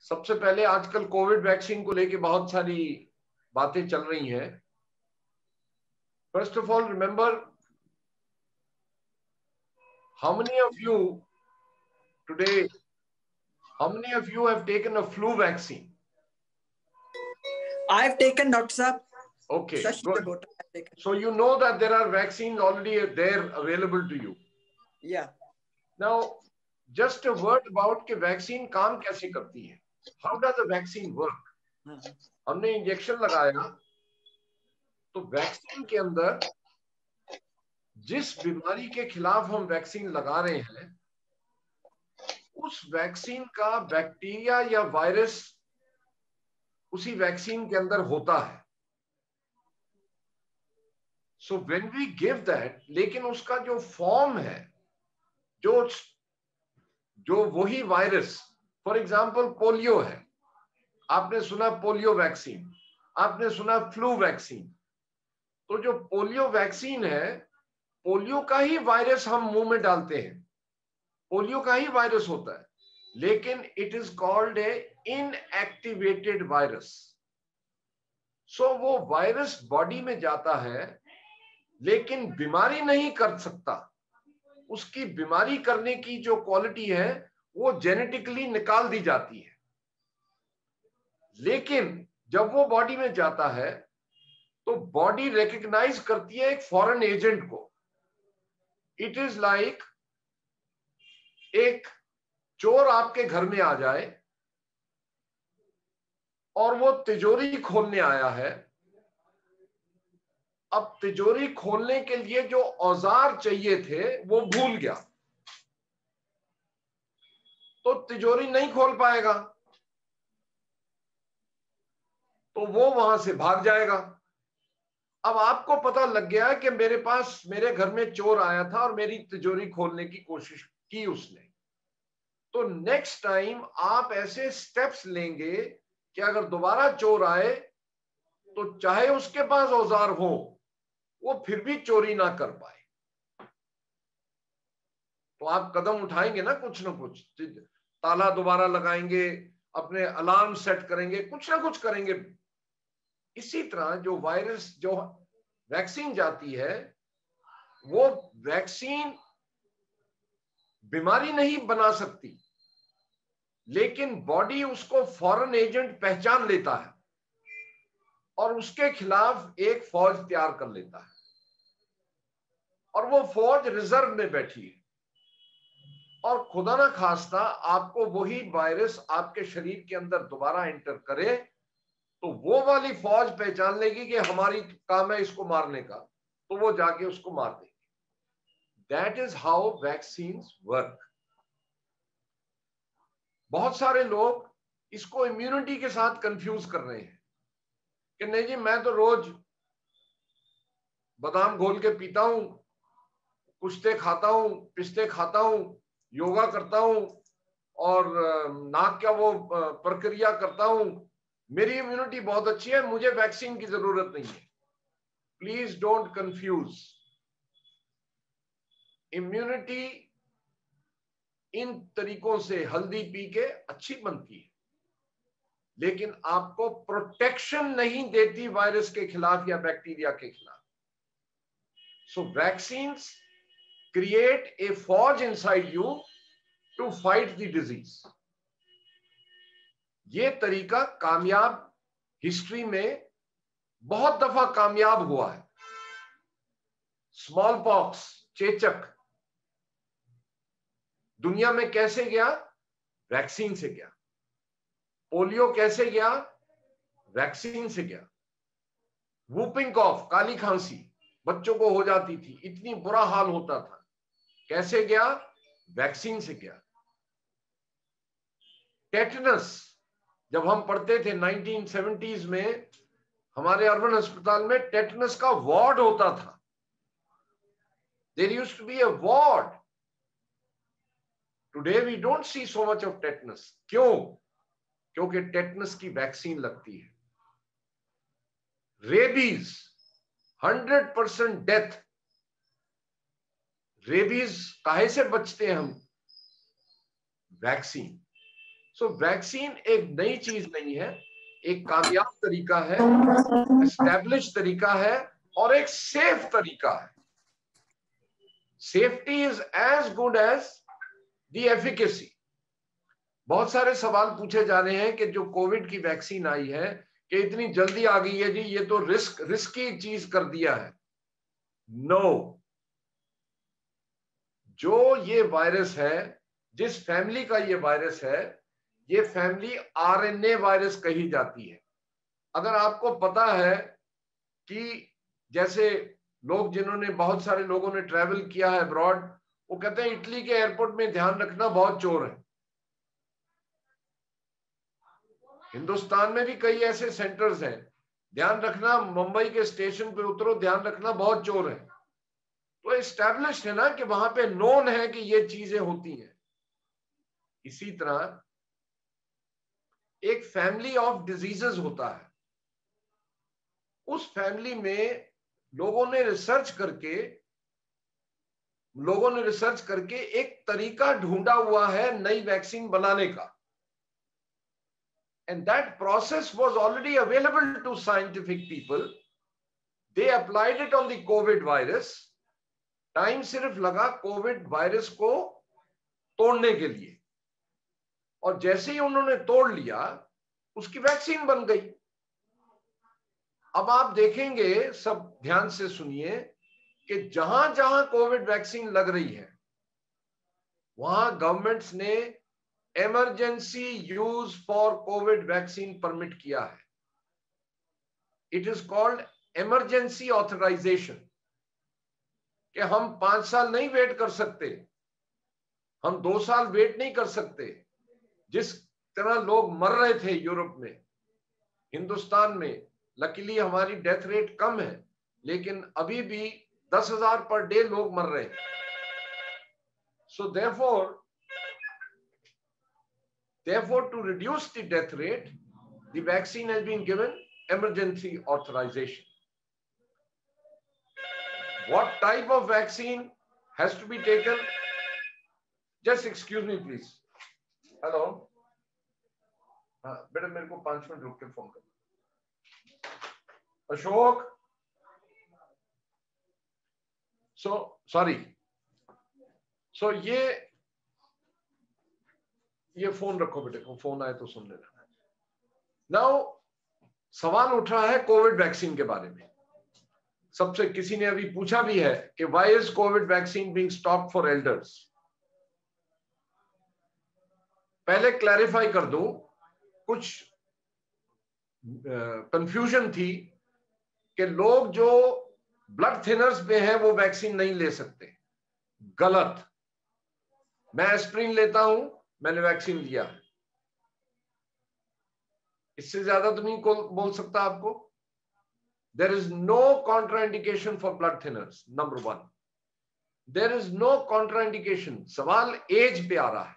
सबसे पहले आजकल कोविड वैक्सीन को लेके बहुत सारी बातें चल रही हैं। First of all remember, how many of you today, how many of you have taken a flu vaccine? I have taken, Dr. Saab. Okay, Just good. ago, I have taken. So you know that there are vaccines already there available to you. Yeah. Now, just a word about कि vaccine काम कैसे करती है. How does the vaccine work? हमने injection लगाया तो vaccine के अंदर जिस बीमारी के खिलाफ हम वैक्सीन लगा रहे हैं उस वैक्सीन का बैक्टीरिया या वायरस उसी वैक्सीन के अंदर होता है. So when we give that, लेकिन उसका जो फॉर्म है, जो वही वायरस, फॉर एग्जांपल पोलियो है, आपने सुना पोलियो वैक्सीन, आपने सुना फ्लू वैक्सीन. तो जो पोलियो वैक्सीन है, पोलियो का ही वायरस हम मुंह में डालते हैं, पोलियो का ही वायरस होता है, लेकिन it is called a inactivated virus. So वो वायरस बॉडी में जाता है लेकिन बीमारी नहीं कर सकता. उसकी बीमारी करने की जो क्वालिटी है वो जेनेटिकली निकाल दी जाती है. लेकिन जब वो बॉडी में जाता है तो बॉडी रिकॉग्नाइज करती है एक फॉरेन एजेंट को. इट इज लाइक एक चोर आपके घर में आ जाए और वो तिजोरी खोलने आया है. अब तिजोरी खोलने के लिए जो औजार चाहिए थे वो भूल गया तो तिजोरी नहीं खोल पाएगा, तो वो वहां से भाग जाएगा. अब आपको पता लग गया कि मेरे घर में चोर आया था और मेरी तिजोरी खोलने की कोशिश की उसने. तो नेक्स्ट टाइम आप ऐसे स्टेप्स लेंगे कि अगर दोबारा चोर आए तो चाहे उसके पास औजार हो वो फिर भी चोरी ना कर पाए. तो आप कदम उठाएंगे ना कुछ, ताला दोबारा लगाएंगे, अपने अलार्म सेट करेंगे, कुछ ना कुछ करेंगे. इसी तरह जो वायरस, जो वैक्सीन जाती है, वो वैक्सीन बीमारी नहीं बना सकती, लेकिन बॉडी उसको फॉरेन एजेंट पहचान लेता है और उसके खिलाफ एक फौज तैयार कर लेता है. और वो फौज रिजर्व में बैठी है और खुदा ना खास्ता आपको वही वायरस आपके शरीर के अंदर दोबारा एंटर करे तो वो वाली फौज पहचान लेगी कि हमारी काम है इसको मारने का, तो वो जाके उसको मार देगी. That is how vaccines work. बहुत सारे लोग इसको इम्यूनिटी के साथ कंफ्यूज कर रहे हैं कि नहीं जी, मैं तो रोज बादाम घोल के पीता हूं, कुश्ते खाता हूं, पिस्ते खाता हूं, योगा करता हूं और नाक का वो प्रक्रिया करता हूं, मेरी इम्यूनिटी बहुत अच्छी है, मुझे वैक्सीन की जरूरत नहीं है. Please don't confuse. इम्यूनिटी इन तरीकों से हल्दी पी के अच्छी बनती है, लेकिन आपको प्रोटेक्शन नहीं देती वायरस के खिलाफ या बैक्टीरिया के खिलाफ. सो वैक्सीन्स क्रिएट ए फौज inside you to fight the disease. ये तरीका कामयाब, हिस्ट्री में बहुत दफा कामयाब हुआ है. स्मॉल पॉक्स, चेचक, दुनिया में कैसे गया? वैक्सीन से गया. पोलियो कैसे गया? वैक्सीन से गया. वूपिंग कॉफ, काली खांसी बच्चों को हो जाती थी, इतनी बुरा हाल होता था, कैसे गया? वैक्सीन से गया. टेटनस, जब हम पढ़ते थे 1970s में, हमारे अर्बन अस्पताल में टेटनस का वार्ड होता था. There used to be a ward. Today we don't see so much of tetanus. क्यों? क्योंकि टेटनस की वैक्सीन लगती है. Rabies, 100% death. रेबीज काहे से बचते हैं हम? वैक्सीन. सो वैक्सीन एक नई चीज नहीं है, एक कामयाब तरीका है, एस्टैब्लिश तरीका है और एक सेफ तरीका है। Safety is as good as the efficacy. बहुत सारे सवाल पूछे जा रहे हैं कि जो कोविड की वैक्सीन आई है कि इतनी जल्दी आ गई है जी, ये तो रिस्की चीज कर दिया है। नो, जो ये वायरस है, जिस फैमिली का ये वायरस है, ये फैमिली आरएनए वायरस कही जाती है। अगर आपको पता है कि जैसे लोग, जिन्होंने, बहुत सारे लोगों ने ट्रैवल किया है अब्रॉड, वो कहते हैं इटली के एयरपोर्ट में ध्यान रखना बहुत चोर है। हिंदुस्तान में भी कई ऐसे सेंटर्स हैं, ध्यान रखना, मुंबई के स्टेशन पे उतरो, ध्यान रखना बहुत चोर है। तो एस्टैब्लिश है ना कि वहां पे नोन है कि ये चीजें होती हैं। इसी तरह एक फैमिली ऑफ डिजीजेस होता है, उस फैमिली में लोगों ने रिसर्च करके एक तरीका ढूंढा हुआ है नई वैक्सीन बनाने का। And that process was already available to scientific people. They applied it on the COVID virus. Time सिर्फ लगा कोविड वायरस को तोड़ने के लिए, और जैसे ही उन्होंने तोड़ लिया उसकी वैक्सीन बन गई। अब आप देखेंगे, सब ध्यान से सुनिए, कि जहां जहां कोविड वैक्सीन लग रही है वहां गवर्नमेंट्स ने emergency use for covid vaccine permit किया है। It is called emergency authorization, कि हम 5 साल नहीं वेट कर सकते, हम 2 साल वेट नहीं कर सकते। जिस तरह लोग मर रहे थे यूरोप में, हिंदुस्तान में लकीली हमारी डेथ रेट कम है, लेकिन अभी भी 10,000 पर डे लोग मर रहे हैं। सो therefore to reduce the death rate, the vaccine has been given emergency authorization. What type of vaccine has to be taken? Just excuse me please. Hello. हाँ बेटा, मेरे को 5 मिनट रुक के फोन कर। अशोक, सॉरी, ये फोन रखो बेटे को, फोन आए तो सुन लेना। नाउ सवाल उठ रहा है कोविड वैक्सीन के बारे में। सबसे किसी ने अभी पूछा भी है कि why is Covid vaccine being stopped for elders. पहले क्लैरिफाई कर दूं, कुछ कंफ्यूजन थी कि लोग जो ब्लड थिनर्स पे हैं वो वैक्सीन नहीं ले सकते। गलत। मैं एस्प्रिन लेता हूं, मैंने वैक्सीन लिया है, इससे ज्यादा तो नहीं बोल सकता आपको। There is no contraindication for blood thinners, number 1। There is no contraindication. सवाल एज पे आ रहा है।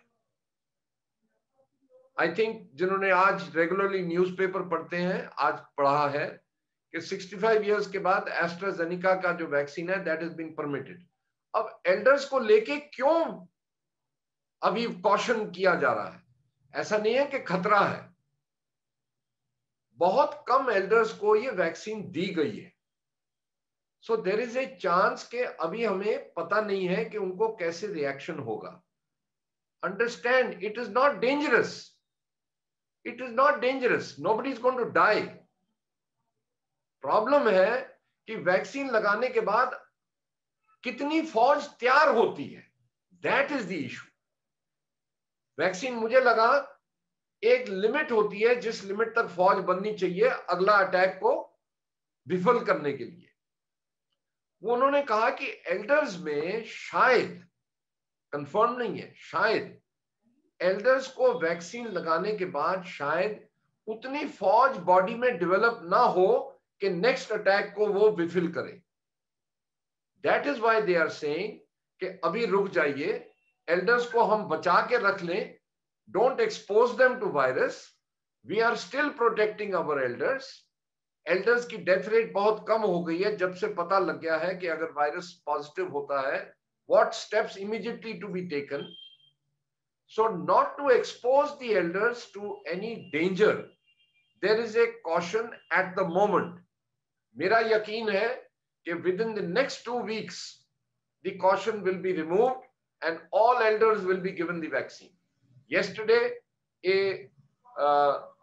आई थिंक जिन्होंने आज रेगुलरली न्यूज़पेपर पढ़ते हैं, आज पढ़ा है कि 65 इयर्स के बाद एस्ट्राजेनिका का जो वैक्सीन है दैट इज बीइंग परमिटेड। अब एल्डर्स को लेके क्यों अभी कॉशन किया जा रहा है? ऐसा नहीं है कि खतरा है, बहुत कम एल्डर्स को ये वैक्सीन दी गई है। So there is a chance कि अभी हमें पता नहीं है कि उनको कैसे रिएक्शन होगा। Understand, it is not dangerous, it is not dangerous, nobody is going to die. Problem है कि वैक्सीन लगाने के बाद कितनी फौज तैयार होती है, that is the issue. Vaccine मुझे लगा एक लिमिट होती है जिस लिमिट तक फौज बननी चाहिए अगला अटैक को विफल करने के लिए। वो उन्होंने कहा कि एल्डर्स में शायद, कंफर्म नहीं है, शायद एल्डर्स को वैक्सीन लगाने के बाद शायद उतनी फौज बॉडी में डेवलप ना हो कि नेक्स्ट अटैक को वो विफल करे। That is why they are saying कि अभी रुक जाइए, एल्डर्स को हम बचा के रख लें, don't expose them to virus, we are still protecting our elders. Elders की डेथ रेट बहुत कम हो गई है जब से पता लग गया है कि अगर वायरस पॉजिटिव होता है what steps immediately to be taken. So not to expose the elders to any danger, there is a caution at the moment. मेरा यकीन है कि within the next 2 weeks, the caution will be removed and all elders will be given the vaccine. Yesterday, a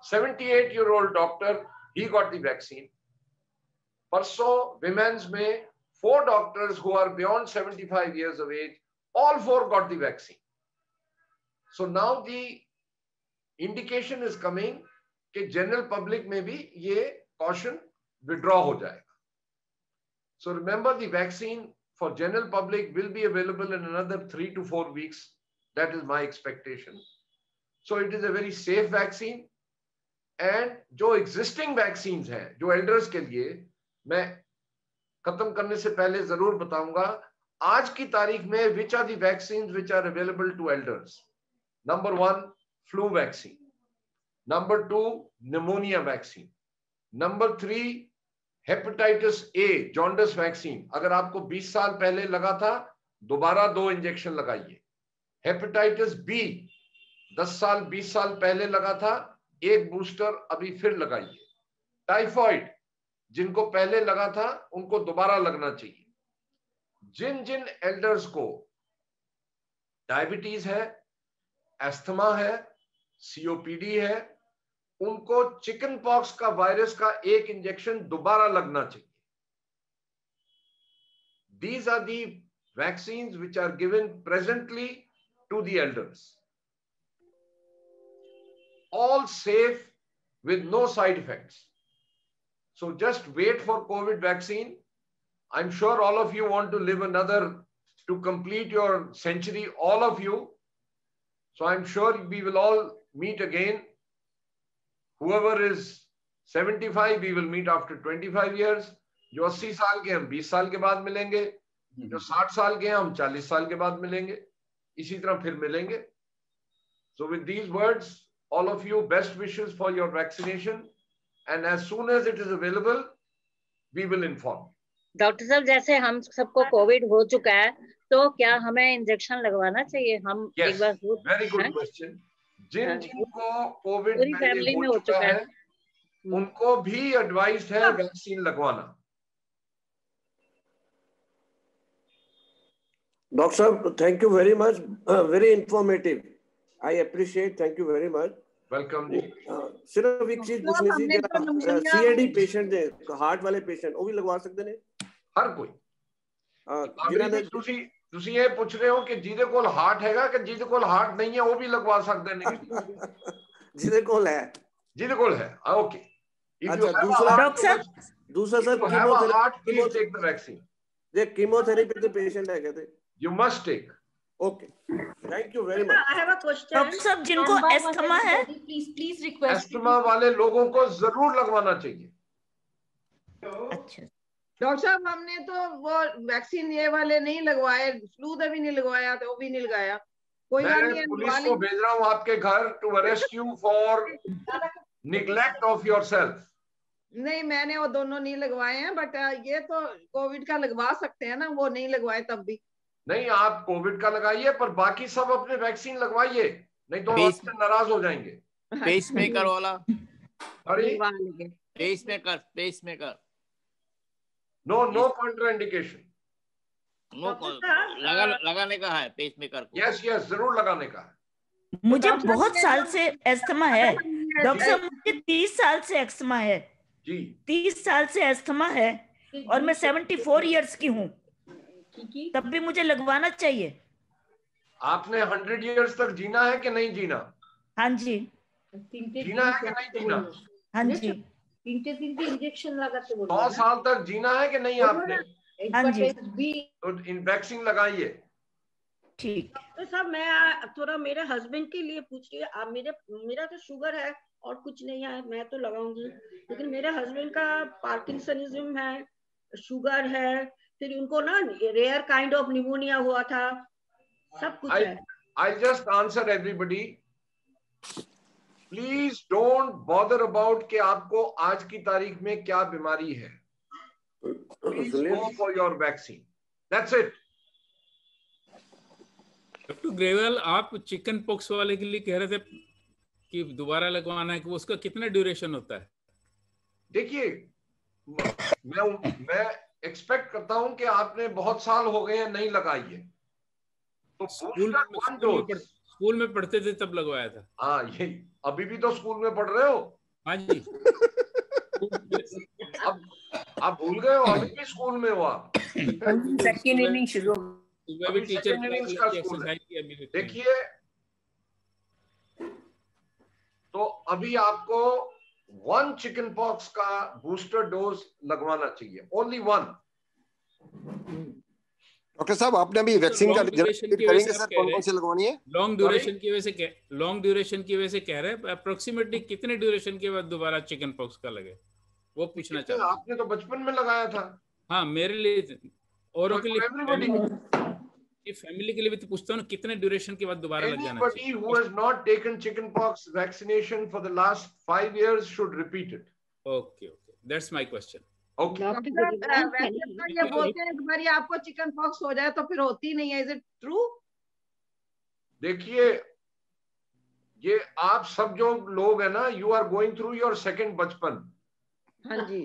78-year-old doctor, he got the vaccine. परसों, women's में 4 doctors who are beyond 75 years of age, all 4 got the vaccine. So now the indication is coming कि general public में भी ये caution withdraw हो जाएगा. So remember, the vaccine for general public will be available in another 3 to 4 weeks. That is my expectation. So it is a very safe vaccine. And जो existing vaccines हैं, जो elders के लिए, मैं खत्म करने से पहले जरूर बताऊंगा, आज की तारीख में which are the vaccines which are available to elders. Number 1, flu vaccine. Number 2, pneumonia vaccine. Number 3, hepatitis A jaundice vaccine. अगर आपको 20 साल पहले लगा था, दोबारा 2 इंजेक्शन लगाइए. हेपेटाइटिस बी 10 साल 20 साल पहले लगा था, 1 बूस्टर अभी फिर लगाइए. टाइफाइड जिनको पहले लगा था उनको दोबारा लगना चाहिए. जिन जिन एल्डर्स को डायबिटीज है, एस्थमा है, सीओपीडी है, उनको चिकन पॉक्स का वायरस का 1 इंजेक्शन दोबारा लगना चाहिए. These are the vaccines which are given presently to the elders. All safe with no side effects. So just wait for COVID vaccine. I'm sure all of you want to live to complete your century, all of you. So I'm sure we will all meet again. Whoever is 75, we will meet after 25 years. जो 80 साल के हम 20 साल के बाद मिलेंगे, जो 60 साल के हम 40 साल के बाद मिलेंगे, इसी तरह फिर मिलेंगे. So with these words, all of you, best wishes for your vaccination, and as soon as it is available, we will inform. Doctor साहब, जैसे हम सबको कोविड हो चुका है, तो क्या हमें इंजेक्शन लगवाना चाहिए? हम Yes, एक बार very good question. जिन जिनको कोविड पूरी फैमिली में हो चुका है, उनको भी एडवाइस्ड है वैक्सीन लगवाना. डॉक्टर साहब, thank you very much, very informative. I appreciate, thank you very much. Welcome जी. सिर्फ एक चीज पूछनी थी, सीएडी पेशेंट ने, हार्ट वाले पेशेंट, वो भी लगवा सकते ने? हर कोई. ਤੁਸੀਂ ਇਹ ਪੁੱਛ ਰਹੇ ਹੋ ਕਿ ਜਿਹਦੇ ਕੋਲ ਹਾਰਟ ਹੈਗਾ ਕਿ ਜਿਹਦੇ ਕੋਲ ਹਾਰਟ ਨਹੀਂ ਹੈ ਉਹ ਵੀ ਲਗਵਾ ਸਕਦੇ ਨੇ? ਜਿਹਦੇ ਕੋਲ ਹੈ, ਜਿਹਦੇ ਕੋਲ ਹੈ. ਓਕੇ. दूसरा सर, कीमोथेरेपी के पेशेंट है ते you must take. Okay, thank you very much. I have a question. Doctor साहब, जिनको एस्थमा है, please request. एस्थमा वाले लोगों को जरूर लगवाना चाहिए. अच्छा डॉक्टर साहब, हमने तो वो वैक्सीन ये वाले नहीं लगवाए, फ्लू का भी नहीं लगवाया, तो वो भी नहीं लगाया. कोई बात नहीं, मैं पुलिस को भेज रहा हूँ आपके घर to arrest you for neglect of yourself. नहीं, मैंने वो दोनों नहीं लगवाए हैं, बट ये तो कोविड का लगवा सकते हैं ना, वो नहीं लगवाए तब भी. नहीं, आप कोविड का लगाइए, पर बाकी सब अपने वैक्सीन लगवाइए, नहीं तो आपसे नाराज हो जाएंगे. पेसमेकर वाला, अरे पेसमेकर नो कॉन्ट्राइंडिकेशन. लगाने का है पेसमेकर को. यस, जरूर लगाने का है. मुझे बहुत साल से एस्थमा है डॉक्टर साहब, मुझे 30 साल से एस्थमा है जी. 30 साल से एस्थमा है और मैं 74 इयर्स की हूँ, तब भी मुझे लगवाना चाहिए. आपने 100 इयर्स तक जीना है कि नहीं जीना? हाँ जी. जीना है कि नहीं जीना? हाँ जी. 3 इंजेक्शन लगाते 100 साल तक जीना है कि नहीं आपने? हाँ जी. तो वैक्सीन लगाइए. ठीक. तो साहब, मैं थोड़ा मेरे हस्बैंड के लिए पूछ रही हूँ. मेरा तो शुगर है और कुछ नहीं है, मैं तो लगाऊंगी, लेकिन मेरे हस्बैंड का पार्किंसनिज्म है, शुगर है, फिर उनको ना रेयर काइंड ऑफ निमोनिया हुआ था, सब कुछ है. I just answer everybody. Please don't bother about कि आपको आज की तारीख में क्या बीमारी है. Please go for your vaccine. That's it. Doctor Grewal, आप चिकन पॉक्स वाले के लिए कह रहे थे कि दोबारा लगवाना है, कि उसका कितना ड्यूरेशन होता है? देखिए, मैं एक्सपेक्ट करता हूं कि आपने बहुत साल हो गए हैं नहीं लगाई है, तो स्कूल में पढ़ते थे तब लगवाया था। हाँ, यही। अभी भी तो स्कूल में पढ़ रहे हो? हाँ जी। अब आप भूल गए हो? अभी भी स्कूल में हो आप? सेकंड इनिंग शुरू। सुबह भी टीचर का स्कूल है। देखिए, तो अभी आपको 1 चिकन पॉक्स का बूस्टर डोज लगवाना चाहिए, ओनली 1। डॉक्टर साहब, आपने अभी वैक्सीन का करेंगे सर, कौन कौन सी लगवानी है? लॉन्ग ड्यूरेशन की वजह से कह रहे हैं, अप्रोक्सीमेटली कितने ड्यूरेशन के बाद दोबारा चिकन पॉक्स का लगे, वो पूछना चाहते हैं। आपने तो बचपन में लगाया था। हाँ, मेरे लिए, औरों के लिए, फैमिली के लिए भी तो पूछता हूँ, कितने ड्यूरेशन के बाद दोबारा लग जाना चाहिए? Anybody who has not taken chickenpox vaccination for the last 5 years should repeat it. Okay, that's my question. Okay. ये बोलते हैं तुम्हारी आपको चिकन पॉक्स हो जाए तो फिर होती नहीं है, इज इट ट्रू? देखिए, ये आप सब जो लोग हैं ना, you are going through your second बचपन। हाँ जी।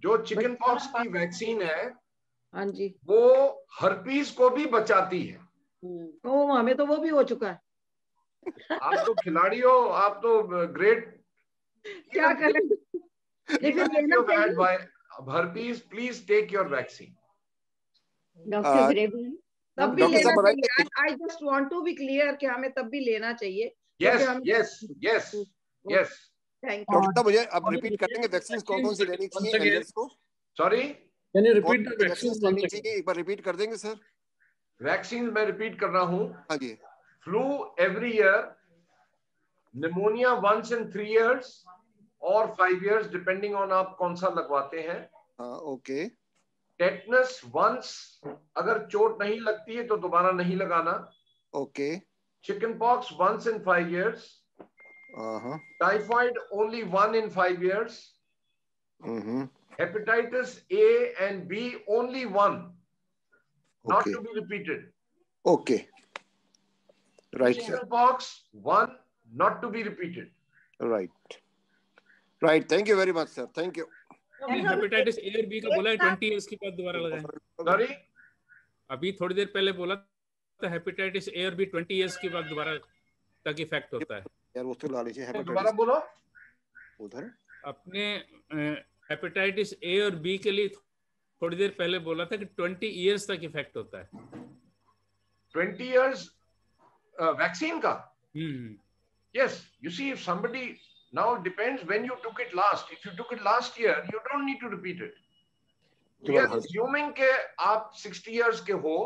जो चिकन पॉक्स की वैक्सीन है, हाँ जी, वो हर्पीज को भी बचाती है। तो हमें तो वो भी हो चुका है। आप तो खिलाड़ी हो, आप तो ग्रेट। क्या करें? Herpes, please take your vaccine. Doctor Grewal, तब भी लेना चाहिए। I just want to be clear कि हमें तब भी लेना चाहिए। यस। Thank you. डॉक्टर, मुझे आप रिपीट करेंगे वैक्सीन कौन कौन सी लेनी चाहिए एल्डर्स को? Sorry, can you repeat the vaccine? लेनी चाहिए, एक बार रिपीट कर देंगे सर? वैक्सीन मैं रिपीट कर रहा हूँ। हाँ जी। Flu every year, pneumonia once in 3 years और 5 years, डिपेंडिंग ऑन आप कौन सा लगवाते हैं। ओके। टेटनस वंस, अगर चोट नहीं लगती है तो दोबारा नहीं लगाना। Okay. Chicken pox once in 5 years। Typhoid only 1 in 5 years। Hepatitis A and B only 1, not to be repeated. Okay. Right. Chickenpox 1, not to be repeated. Right. Thank you very much, sir. Thank you. Hepatitis A और B का बोला है 20 years के बाद दोबारा लगाएं। Sorry? अभी थोड़ी देर पहले बोला था हेपेटाइटिस ए और बी 20 years के बाद दोबारा तक इफेक्ट होता है। यार वो तो ला लीजिए। दोबारा बोलो। उधर अपने हेपेटाइटिस ए और बी के लिए थोड़ी देर पहले बोला था कि 20 years तक इफेक्ट होता है। 20 years वैक्सीन का? Yes, you see, if somebody, now it depends when you took it last. If you took it last year, you don't need to repeat it. We are assuming के आप 60 years के हो,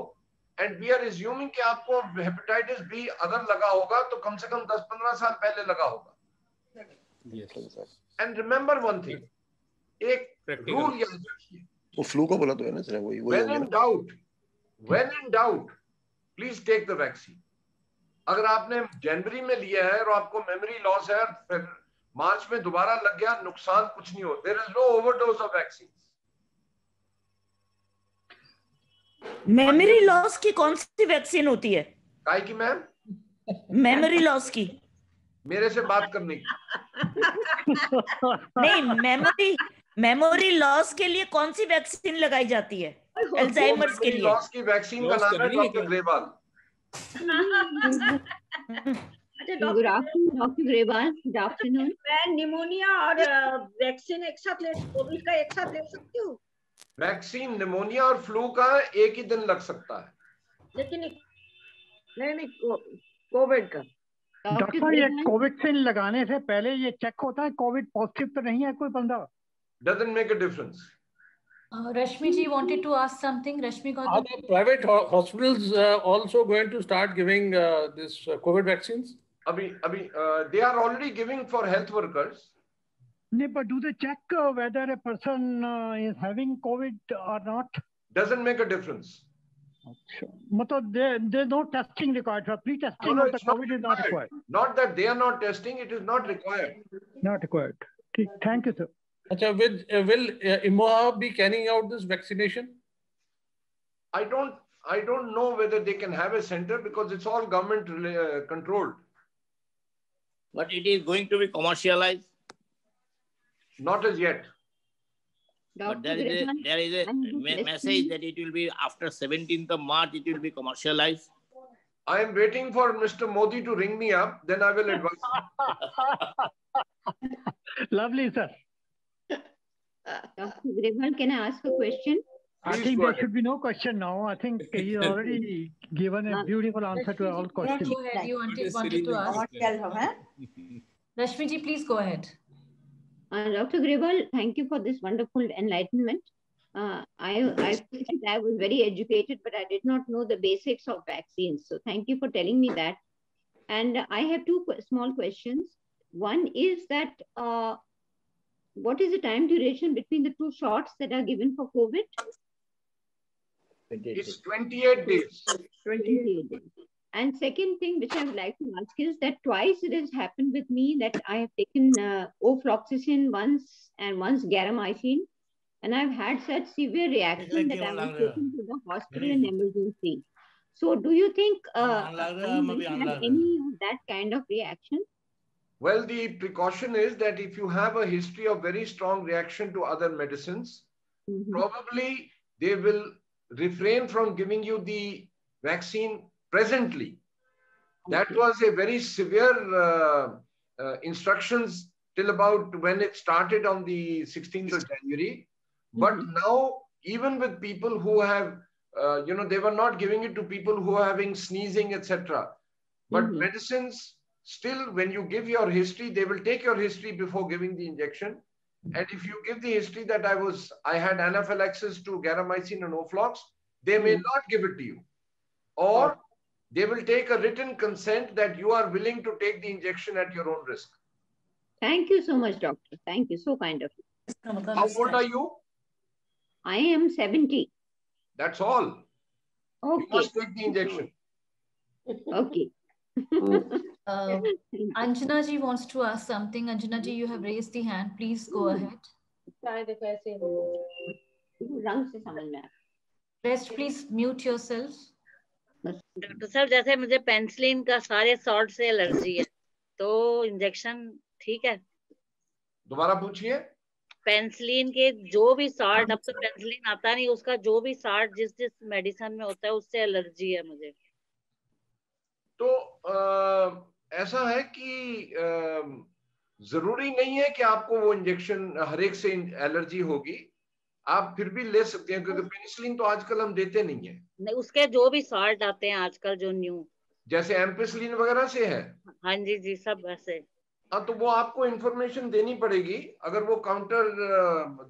and we are assuming कि आपको hepatitis B अगर लगा होगा तो कम से कम 10-15 साल पहले लगा होगा। Yes. And remember one thing, एक रूल याद रखिए। वो फ्लू को बोला तो है ना सर, वही when in doubt, please take the vaccine. अगर आपने जनवरी में लिया है और आपको मेमोरी लॉस है, फिर मार्च में दोबारा लग गया, नुकसान कुछ नहीं हो। There is no overdose of vaccines. Memory loss की कौन सी वैक्सीन होती है? काय की मैम? मेमोरी लॉस की? मेरे से बात करने की। नहीं, मेमोरी लॉस के लिए कौन सी वैक्सीन लगाई जाती है? अल्जाइमर्स के लिए लॉस की वैक्सीन का नाम है doctor Grewal. Good afternoon doctor Grewal. Good afternoon. मैं निमोनिया और वैक्सीन एक साथ ले, कोविड का एक साथ ले सकती हूँ? वैक्सीन निमोनिया और फ्लू का एक ही दिन लग सकता है, लेकिन नहीं कोविड का। डॉक्टर, ये कोविड लगाने से पहले ये चेक होता है कोविड पॉजिटिव तो नहीं है कोई बंदा? Doesn't make a difference. Rashmi ji wanted to ask something. Rashmi got. Are the private hospitals also going to start giving this COVID vaccines? अभी they are already giving for health workers. No, but do they check whether a person is having COVID or not? Doesn't make a difference. मतलब there's no testing required for pre-testing. No, of the COVID is not required. Not that they are not testing; it is not required. Not required. Thank you, sir. Will IMOA be carrying out this vaccination? I don't I don't know whether they can have a center because it's all government controlled. But it is going to be commercialized? Not as yet. But there is a message that it will be after 17th of March, it will be commercialized. I am waiting for Mr. Modi to ring me up, then I will advise. Lovely, sir. Dr. Grewal, can I ask a question? I think there should be no question now. I think he already given a beautiful answer to all questions. Go ahead. You wanted to ask. Rashmi ji, please go ahead. Dr. Grewal, thank you for this wonderful enlightenment. I was very educated, but I did not know the basics of vaccines. So thank you for telling me that. And I have two small questions. One is that what is the time duration between the 2 shots that are given for COVID? It's 28 days. 28 days. And second thing which I would like to ask is that twice it has happened with me that I have taken ofloxacin once and once garamycin, and I've had such severe reaction that I was taken to the hospital in emergency. So do you think I have any of that kind of reaction? Well, the precaution is that if you have a history of very strong reaction to other medicines, probably they will refrain from giving you the vaccine presently. That was a very severe instructions till about when it started on the 16th of January. But now, even with people who have, they were not giving it to people who are having sneezing, etc. But medicines, still, when you give your history, they will take your history before giving the injection. And if you give the history that I had anaphylaxis to garamycin and Oflox, they may not give it to you. Or they will take a written consent that you are willing to take the injection at your own risk. Thank you so much, doctor. Thank you. So kind of you. How old are you? I am 70. That's all. Okay. You must take the injection. Okay. Anjana ji wants to ask something. Anjana ji, you have raised the hand. Please go ahead. Rest, please mute yourself. Doctor साहब जैसे मुझे penicillin का सारे salt से allergy है, तो injection ठीक है? दोबारा पूछिए। पेंसिलिन के जो भी सॉल्ट, अब तो पेंसिलिन आता नहीं, उसका जो भी सॉल्ट जिस मेडिसिन में होता है उससे एलर्जी है मुझे। तो ऐसा है कि जरूरी नहीं है कि आपको वो इंजेक्शन हर एक से एलर्जी होगी, आप फिर भी ले सकते हैं, क्योंकि पेनिसिलिन तो आजकल हम देते नहीं है। नहीं, उसके जो भी सॉल्ट आते हैं आजकल जो न्यू, जैसे एम्पिसिलिन वगैरह से है। हाँ जी जी, सब वैसे। हाँ, तो वो आपको इंफॉर्मेशन देनी पड़ेगी। अगर वो काउंटर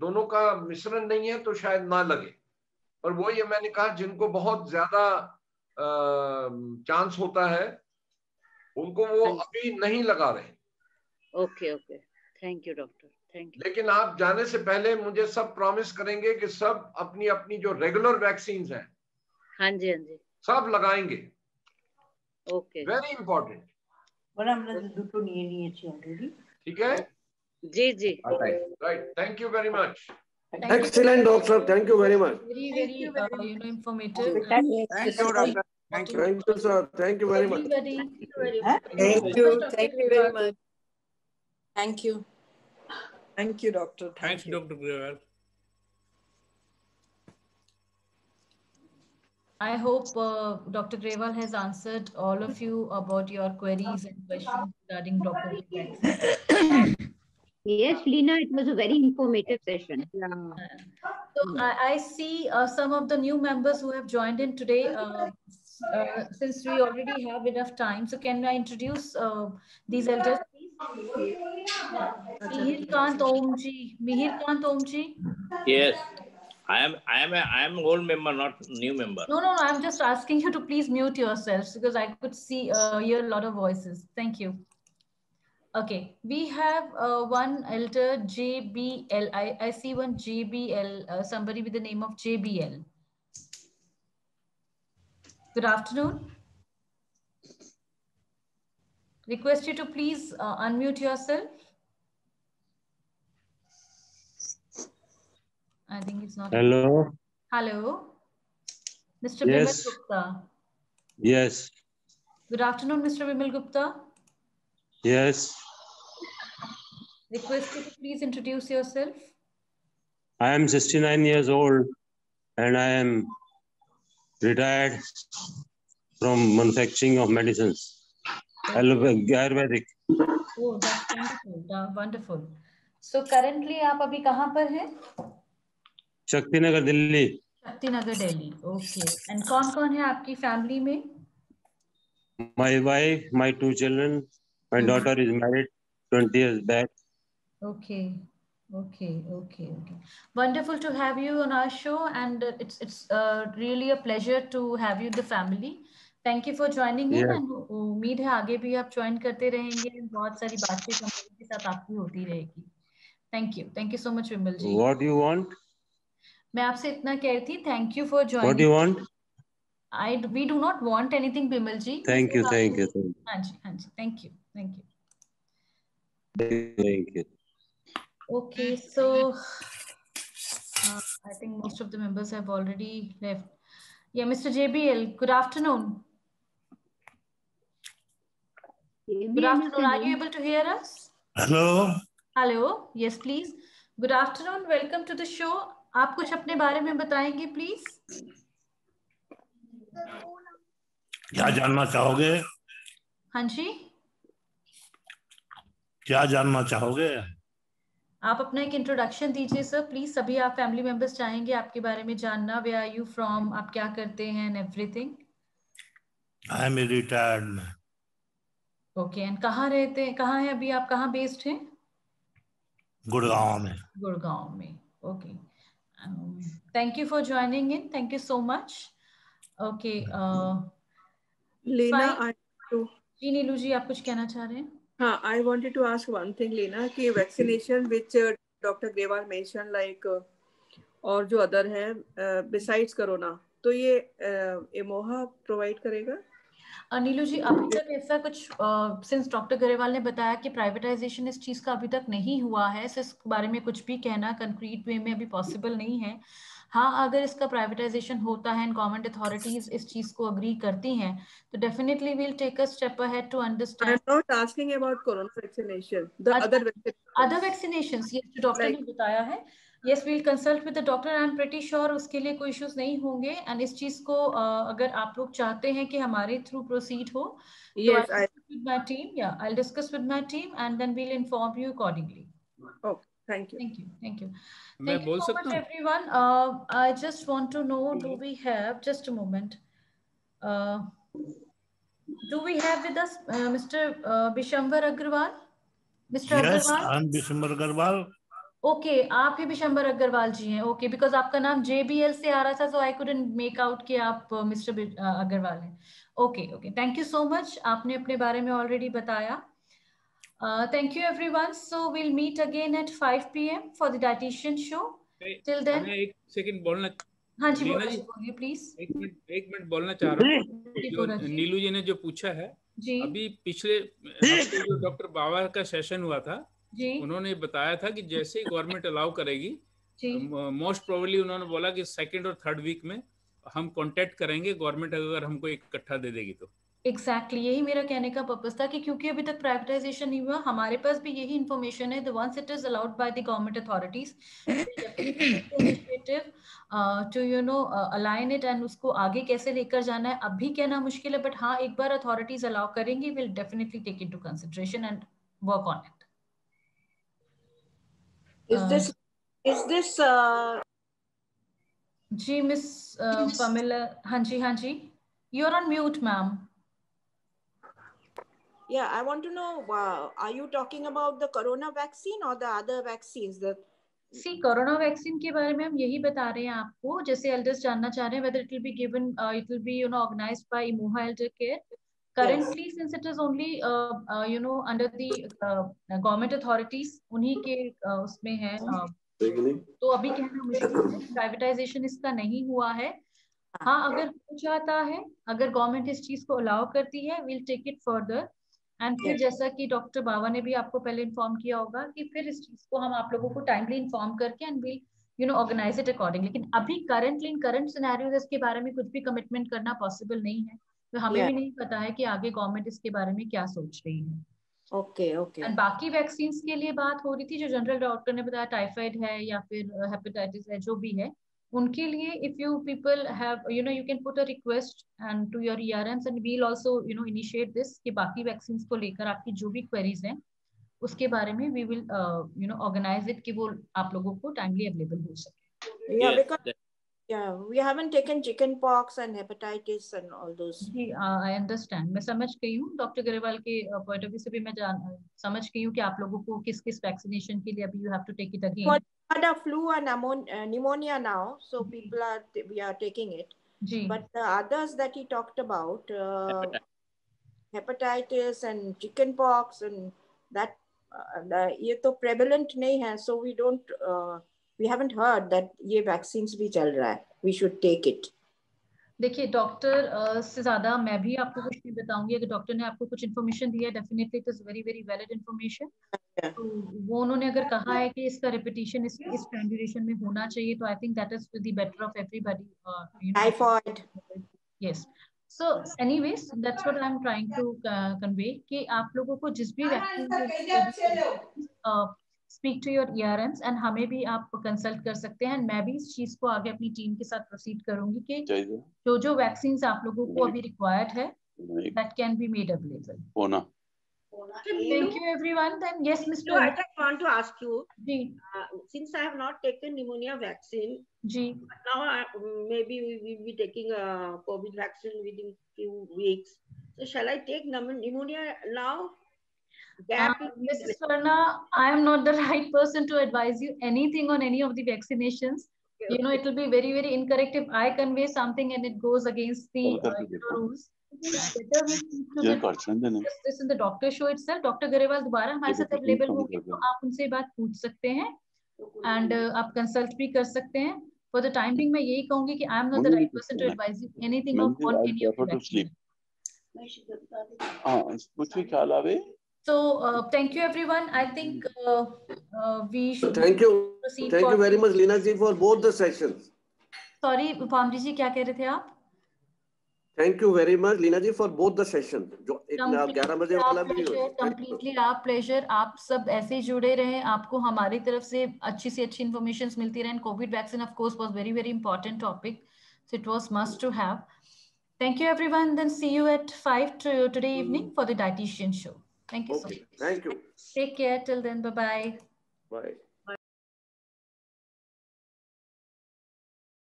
दोनों का मिश्रण नहीं है तो शायद ना लगे। और वो ये मैंने कहा, जिनको बहुत ज्यादा चांस होता है उनको वो अभी नहीं लगा रहे। Okay okay, thank you doctor, thank you. लेकिन आप जाने से पहले मुझे सब प्रॉमिस करेंगे कि सब अपनी अपनी जो रेगुलर वैक्सीन्स हैं, हाँ जी हाँ जी, सब लगाएंगे। Okay, very important. ठीक है जी जी, right. Thank you very much. Excellent, doctor. Thank you very much. Very informative. Thank you, doctor. Thank you. Thank you, sir. Thank you very much. Thank you. Thank you very much. Thank you. Thank you, doctor. Thanks, Dr. Grewal. I hope Dr. Grewal has answered all of you about your queries and questions regarding Dr. vaccine. Yes, Leena, it was a very informative session. So I see some of the new members who have joined in today. Since we already have enough time, so can I introduce these elders, please? Mihir Kant Omji. Mihir Kant Omji. Yes, I am old member, not new member. No, I'm just asking you to please mute yourselves because I could see hear a lot of voices. Thank you. Okay, we have one elder, JBL. I see one JBL, somebody with the name of JBL. Good afternoon. Request you to please unmute yourself. I think it's not. Hello. Hello. Mr. Bimal Gupta. Yes. Good afternoon, Mr. Bimal Gupta. Yes. Request you to please introduce yourself. I am 69 years old and I am retired from manufacturing of medicines. Ayurvedic. Oh, that's wonderful. Wonderful. So currently आप अभी कहाँ पर हैं? Shaktinagar Delhi. Shaktinagar Delhi. Okay. And कौन-कौन है आपकी family में? My wife, my 2 children. My daughter is married 20 years back. Okay. Wonderful to have you on our show, and it's really a pleasure to have you in the family. Thank you for joining in, and उम्मीद है आगे भी आप join करते रहेंगे. बहुत सारी बातचीत हमारे साथ आपकी होती रहेगी. Thank you so much, Vimal ji. What do you want? मैं आपसे इतना कह रही थी. Thank you for joining. What do you want? We do not want anything, Vimal ji. Thank you. हाँ जी. Thank you. Okay, so I think most of the members have already left. Yeah, Mr. JBL, good afternoon. Good afternoon. Are you able to hear us? Hello. Yes, please. Good afternoon. Welcome to the show. आप कुछ अपने बारे में बताएंगे, please? क्या जानना चाहोगे? हाँ जी. क्या जानना चाहोगे? आप अपना एक इंट्रोडक्शन दीजिए सर, प्लीज. सभी आप फैमिली मेंबर्स चाहेंगे आपके बारे में जानना. वेयर आर यू फ्रॉम, आप क्या करते हैं and everything. I am retired. Okay. And कहाँ रहते हैं, कहाँ है अभी आप, कहाँ बेस्ड हैं? गुड़गांव में. गुड़गांव में. Okay. Thank you for joining in. Thank you so much. Okay. Leena, ji Neelu ji, आप कुछ कहना चाह रहे हैं? I wanted to ask one thing, Lena, कि vaccination which Dr. Grewal mentioned, like और जो other है besides corona, तो ये EMOHA provide करेगा? नीलू जी, अभी तक ऐसा कुछ सिंस डॉक्टर गरेवाल ने बताया कि प्राइवेटाइजेशन इस चीज का अभी तक नहीं हुआ है, इस बारे में कुछ भी कहना कंक्रीट वे में अभी पॉसिबल नहीं है. हाँ, अगर इसका प्राइवेटाइजेशन होता है एंड गवर्नमेंट अथॉरिटीज इस चीज को अग्री करती हैं तो definitely we'll take a step ahead to understand. I am not asking about corona vaccination, the other vaccinations. ये जो डॉक्टर ने बताया है, yes, we'll consult with the doctor. I'm pretty sure उसके लिए कोई इश्यूज नहीं होंगे. एंड इस चीज को अगर आप लोग चाहते हैं कि हमारे थ्रू प्रोसीड हो, yes, तो with my team, I'll discuss with my team and then we'll inform you accordingly. Okay, thank you. Thank you. मैं बोल सकता हूँ? Everyone, I just want to know, do we have, just a moment, do we have with us Mr. Bishambar Agarwal? Mr. Yes, Agarwal? I'm Bishambar Agarwal. Okay, आप ही बिशंबर अग्रवाल जी हैं. Okay, because आपका नाम JBL से आ रहा था, so I couldn't make out कि आप मिस्टर अग्रवाल हैं. Okay, thank you so much. आपने अपने बारे में ऑलरेडी बताया. Thank you everyone. So will meet again at 5 PM for the dietitian show. Till then मैं एक सेकंड बोलना. हाँ जी, बोलिए प्लीज. एक मिनट बोलना चाह रहा हूँ. नीलू जी ने जो पूछा है, अभी पिछले हफ्ते जो डॉक्टर बाबा का सेशन हुआ था, उन्होंने बताया था कि जैसे ही गवर्नमेंट अलाउ करेगी, मोस्ट प्रोबेबली उन्होंने बोला कि 2nd और 3rd वीक में हम कांटेक्ट करेंगे गवर्नमेंट अगर हमको इकट्ठा दे देगी तो. एग्जैक्टली यही मेरा कहने का पर्पस था कि क्योंकि अभी तक प्राइवेटाइजेशन नहीं हुआ, हमारे पास भी यही इंफॉर्मेशन है. The once it is allowed by the government authorities initiative to align it and उसको आगे कैसे लेकर जाना है अभी कहना मुश्किल है. बट हाँ, एक बार अथॉरिटीज अलाउ करेंगी, will definitely take into consideration and work on it. Is this ji miss Pamela. हाँ जी, you're on mute, ma'am. Yeah, I want to know, are you talking about the corona vaccine or the other vaccines? See, corona vaccine के बारे में हम यही बता रहे हैं आपको. जैसे एल्डर्स जानना चाह रहे हैं whether it will be given, it will be organized by EMOHA Elder Care. Currently, yes. Since it is only under the government authorities, उन्हीं के उसमें है, तो अभी कहना मुश्किल है. प्राइवेटाइजेशन इसका नहीं हुआ है. हाँ, अगर हो जाता है, अगर गवर्नमेंट इस चीज को अलाउ करती है, we'll take it further. And फिर जैसा कि डॉक्टर बाबा ने भी आपको पहले इन्फॉर्म किया होगा कि फिर इस चीज को हम आप लोगों को टाइमली इन्फॉर्म करके and will organise it according. लेकिन अभी करंटली इन करंट सिनेरियोज इसके बारे में कुछ भी कमिटमेंट करना पॉसिबल नहीं है, तो हमें भी नहीं पता है कि आगे गवर्नमेंट इसके बारे में क्या सोच रही है। Okay okay. एंड बाकी वैक्सीन के लिए बात हो रही थी, जो जनरल डॉक्टर ने बताया टाइफाइड है या फिर हेपेटाइटिस है, जो भी है उनके लिए if you people have you can put a request and to your ERMs and we'll also initiate this कि बाकी वैक्सीन को लेकर आपकी जो भी क्वेरीज हैं उसके बारे में we will organize it कि वो आप लोगों को टाइमली अवेलेबल हो सके। Yeah, because we haven't taken chicken pox and hepatitis and all those. Ji I understand, मैं समझ गई हूँ डॉक्टर गरेवाल के पॉइंट ऑफ व्यू से भी मैं समझ गई हूँ कि आप लोगों को किस किस वैक्सीनेशन के लिए अभी you have to take it again. Had a flu and pneumonia now, so we are taking it. But the others that he talked about, hepatitis and chicken pox and that, ये तो prevalent नहीं है, so we haven't heard that ये vaccines भी चल रहा है. We should take it. देखिए डॉक्टर से ज्यादा मैं भी आपको कुछ नहीं बताऊंगी। अगर डॉक्टर ने आपको कुछ इन्फॉर्मेशन दिया है, definitely it is very very valid information. तो वो उन्होंने अगर कहा है कि इसका रिपीटिशन इस टाइम ड्यूरेशन में होना चाहिए, तो I think that is for the better of everybody. Typhoid, yes. So anyways that's what I am trying to convey कि आप लोगों को जिस भी vaccine speak to your ERMs and हमें भी आप कंसल्ट कर सकते हैं। मैं भी इस चीज को आगे अपनी टीम के साथ प्रोसीड करूंगी कि जो वैक्सीन आप लोगों को अभी रिक्वायर्ड है that can be made available. Thank you everyone. Then yes, Mr. I just want to ask you, since I have not taken pneumonia vaccine, now maybe we will be taking a COVID vaccine within few weeks. So shall I take pneumonia now? Mrs. Swarna, I am not the right person to advise you anything on any of the vaccinations. It will be very very incorrect if I convey something and it goes against the rules. Better we this in the doctor show itself. Dr. Garewal दोबारा हमारे साथ available होंगे, तो आप उनसे बात पूछ सकते हैं एंड आप कंसल्ट भी कर सकते हैं। फॉर द टाइम बिंग मैं यही कहूंगी कि I am not the right person to advise you anything on any of the vaccine. हां कुछ भी ख्याल आवे। So thank you everyone. I think we should thank you very much Leena ji for both the sessions. Sorry Upamji ji, क्या कह रहे थे आप? Thank you very much Leena ji for both the sessions. जो 11 बजे वाला भी completely आप pleasure। आप सब ऐसे ही जुड़े रहे, आपको हमारी तरफ से अच्छी से अच्छी informations मिलती रहे। COVID vaccine of course was very very important topic, so it was must to have. Thank you everyone. Then see you at 5 today evening for the dietitian show. Thank you so much. Thank you. Take care till then. Bye-bye. Bye.